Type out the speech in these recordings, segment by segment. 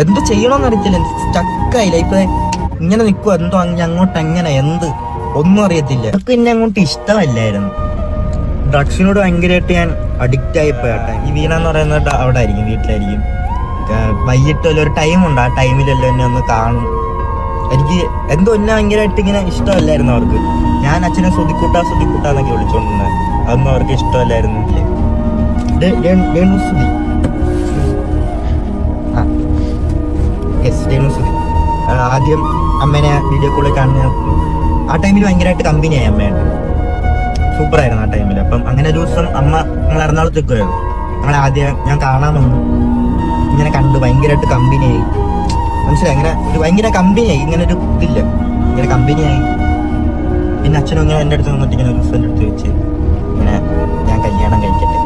എന്ത് ചെയ്യണമെന്ന് അറിയത്തില്ല. സ്റ്റക്കായി ലൈഫ് ഇങ്ങനെ നിൽക്കുക. എന്തോ അങ്ങോട്ട് എങ്ങനെ എന്ത് ഒന്നും അറിയത്തില്ല. അതൊക്കെ എന്നെ അങ്ങോട്ട് ഇഷ്ടമല്ലായിരുന്നു. ഡ്രഗ്സിനോട് ഭയങ്കരമായിട്ട് ഞാൻ അഡിക്റ്റ് ആയിപ്പോയാട്ടെ. ഈ വീണ എന്ന് പറയുന്നത് അവിടെ ആയിരിക്കും, വീട്ടിലായിരിക്കും. വൈകിട്ട് ഒരു ടൈമുണ്ട്, ആ ടൈമിലെല്ലാം എന്നെ ഒന്ന് കാണും. എനിക്ക് എന്തോ എന്നെ ഭയങ്കരമായിട്ട് ഇങ്ങനെ ഇഷ്ടമല്ലായിരുന്നു അവർക്ക്. ഞാൻ അച്ഛനെ സുതിക്കൂട്ടാന്നൊക്കെ വിളിച്ചോണ്ടിരുന്നത്. അതൊന്നും അവർക്ക് ഇഷ്ടമല്ലായിരുന്നില്ലേ. സുതി ആദ്യം അമ്മേനെ വീഡിയോ കോളിൽ കാണുന്ന ആ ടൈമിൽ ഭയങ്കരമായിട്ട് കമ്പനിയായി അമ്മയായിട്ട്. സൂപ്പറായിരുന്നു ആ ടൈമിൽ. അപ്പം അങ്ങനെ ഒരു ദിവസം അമ്മ ഞങ്ങൾ എറണാകുളത്ത് നിൽക്കുമായിരുന്നു. ഞങ്ങൾ ആദ്യം ഞാൻ കാണാൻ വന്നു. ഇങ്ങനെ കണ്ട് ഭയങ്കരമായിട്ട് കമ്പനിയായി. മനസ്സിലായി, അങ്ങനെ ഒരു ഭയങ്കര കമ്പനിയായി. ഇങ്ങനെ ഒരു ഇതില്ല, ഇങ്ങനെ കമ്പനിയായി. പിന്നെ അച്ഛനും ഇങ്ങനെ എൻ്റെ അടുത്ത് വന്നിട്ട് ഇങ്ങനെ ഒരു ദിവസം എടുത്ത് വെച്ച് ഇങ്ങനെ ഞാൻ കല്യാണം കഴിക്കട്ടെ,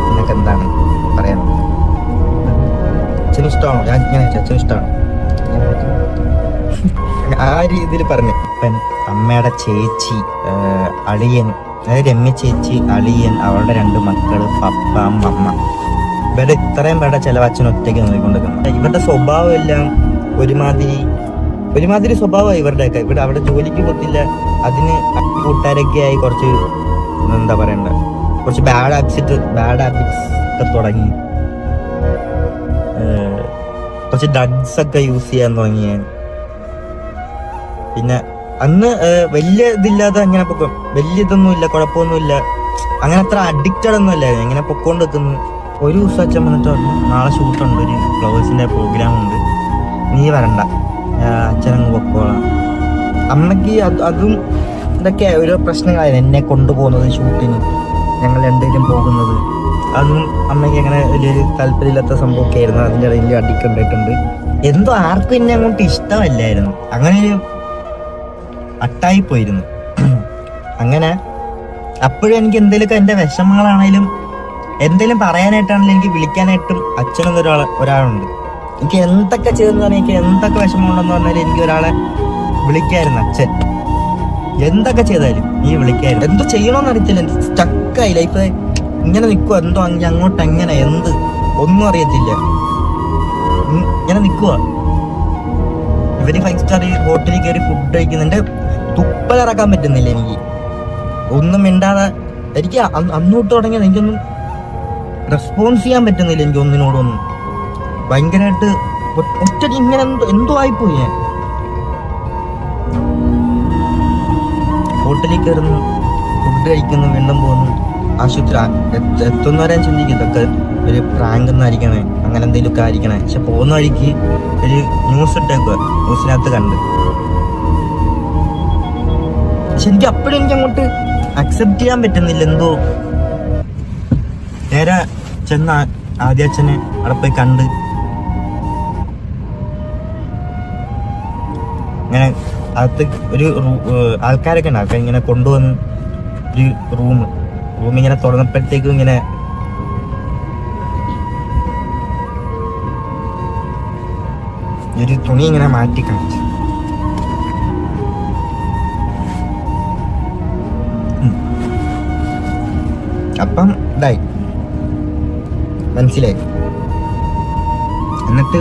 നിനക്ക് എന്താണ് പറയാനുള്ളത്? അച്ഛനും ഇഷ്ടമാണോ? ഞാൻ ഇങ്ങനെ അച്ഛനും ഇഷ്ടമാണോ ആ രീതിയിൽ പറഞ്ഞു. അപ്പൻ, അമ്മയുടെ ചേച്ചി, അളിയൻ, അതായത് രമ്യ ചേച്ചി, അളിയൻ, അവളുടെ 2 മക്കള്, പപ്പ, അമ്മ, ഇവരുടെ ഇത്രയും പേരുടെ ചിലവ് അച്ഛൻ ഒറ്റയ്ക്ക് നോക്കിക്കൊണ്ടിരിക്കുന്നത്. ഇവരുടെ സ്വഭാവം എല്ലാം ഒരുമാതിരി സ്വഭാവമായി ഇവരുടെയൊക്കെ. ഇവിടെ അവിടെ ജോലിക്ക് പോകത്തില്ല. അതിന് കൂട്ടുകാരൊക്കെ ആയി കുറച്ച് എന്താ പറയണ്ട, കുറച്ച് ബാഡ് ഹാബിറ്റ്സ് ഒക്കെ തുടങ്ങി. കുറച്ച് ഡ്രഗ്സ് ഒക്കെ യൂസ് ചെയ്യാൻ തുടങ്ങി. പിന്നെ അന്ന് വലിയ ഇതില്ലാതെ അങ്ങനെ പൊക്കും, വലിയ ഇതൊന്നുമില്ല, കുഴപ്പമൊന്നുമില്ല, അങ്ങനെ അത്ര അഡിക്റ്റഡ് ഒന്നും അല്ല. ഇങ്ങനെ പൊക്കോണ്ട് വെക്കുന്നു. ഒരു ദിവസം അച്ഛൻ വന്നിട്ട് പറഞ്ഞു, നാളെ ഷൂട്ടുണ്ട്, ഒരു ഫ്ലവേഴ്സിന്റെ പ്രോഗ്രാം ഉണ്ട്, നീ വരണ്ട, അച്ഛനങ്ങ് പൊക്കോളാം. അമ്മയ്ക്ക് അതും ഇതൊക്കെ ഓരോ പ്രശ്നങ്ങളായിരുന്നു. എന്നെ കൊണ്ടുപോകുന്നത് ഷൂട്ടിന്, ഞങ്ങൾ രണ്ടുപേരും പോകുന്നത്, അതും അമ്മയ്ക്ക് അങ്ങനെ വലിയൊരു താല്പര്യമില്ലാത്ത സംഭവമൊക്കെ ആയിരുന്നു. അതിൻ്റെ ഇടയിൽ അടിക്കുണ്ടായിട്ടുണ്ട്. എന്തോ ആർക്കും എന്നെ അങ്ങോട്ട് ഇഷ്ടമല്ലായിരുന്നു. അങ്ങനെ ഒരു അട്ടായിപ്പോയിരുന്നു. അങ്ങനെ അപ്പോഴും എനിക്ക് എന്തെങ്കിലുമൊക്കെ എൻ്റെ വിഷമങ്ങളാണേലും എന്തെങ്കിലും പറയാനായിട്ടാണെങ്കിലും എനിക്ക് വിളിക്കാനായിട്ടും അച്ഛനെന്നൊരു ഒരാളുണ്ട്. എനിക്ക് എന്തൊക്കെ ചെയ്തെന്ന് പറഞ്ഞാൽ, എനിക്ക് എന്തൊക്കെ വിഷമമുണ്ടെന്ന് പറഞ്ഞാലും എനിക്ക് ഒരാളെ വിളിക്കായിരുന്നു. അച്ഛൻ എന്തൊക്കെ ചെയ്താലും നീ വിളിക്കായിരുന്നു. എന്തോ ചെയ്യണമെന്ന് അറിയത്തില്ല. സ്റ്റക്കായി ലൈഫ് ഇങ്ങനെ നിൽക്കുക. എന്തോ അങ്ങോട്ട് എങ്ങനെ എന്ത് ഒന്നും അറിയത്തില്ല. ഇങ്ങനെ നിൽക്കുക. ഇവര് 5 സ്റ്റാർ ഹോട്ടലിൽ കയറി ഫുഡ് കഴിക്കുന്നുണ്ട്. തുപ്പലിറക്കാൻ പറ്റുന്നില്ല എനിക്ക്. ഒന്നും മിണ്ടാതെ എനിക്ക് അന്നോട്ട് തുടങ്ങിയത് എനിക്കൊന്നും റെസ്പോൺസ് ചെയ്യാൻ പറ്റുന്നില്ല. എനിക്ക് ഒന്നിനോടൊന്നും ഭയങ്കരമായിട്ട് ഒറ്റയ്ക്ക് ഇങ്ങനെ എന്തോ ആയിപ്പോയി. ഞാൻ ഹോട്ടലിൽ കയറുന്നു, ഫുഡ് കഴിക്കുന്നു, വീണ്ടും പോകുന്നു, ആശുപത്രി എത്തുന്നവരെ ചിന്തിക്കും ഇതൊക്കെ ഒരു പ്രാങ്ക് എന്നായിരിക്കണേ, അങ്ങനെ എന്തെങ്കിലുമൊക്കെ ആയിരിക്കണേ. പക്ഷെ പോകുന്ന വഴിക്ക് ഒരു ന്യൂസ് ഇട്ടേക്കുക, ന്യൂസിനകത്ത് കണ്ട്. പക്ഷെ എനിക്ക് അപ്പോഴും എനിക്ക് അങ്ങോട്ട് അക്സെപ്റ്റ് ചെയ്യാൻ പറ്റുന്നില്ല. എന്തോ നേരെ ചെന്ന ആദ്യ അച്ഛനെ അവിടെ പോയി കണ്ട് ഇങ്ങനെ അകത്ത് ഒരു ആൾക്കാരൊക്കെ ഉണ്ട്. ആൾക്കാർ ഇങ്ങനെ കൊണ്ടുവന്ന് ഒരു റൂം ഇങ്ങനെ തുറന്നപ്പോഴത്തേക്കും ഇങ്ങനെ ഒരു തുണി ഇങ്ങനെ മാറ്റി കാണിച്ചു. അപ്പം ഇതായി മനസ്സിലായി. എന്നിട്ട്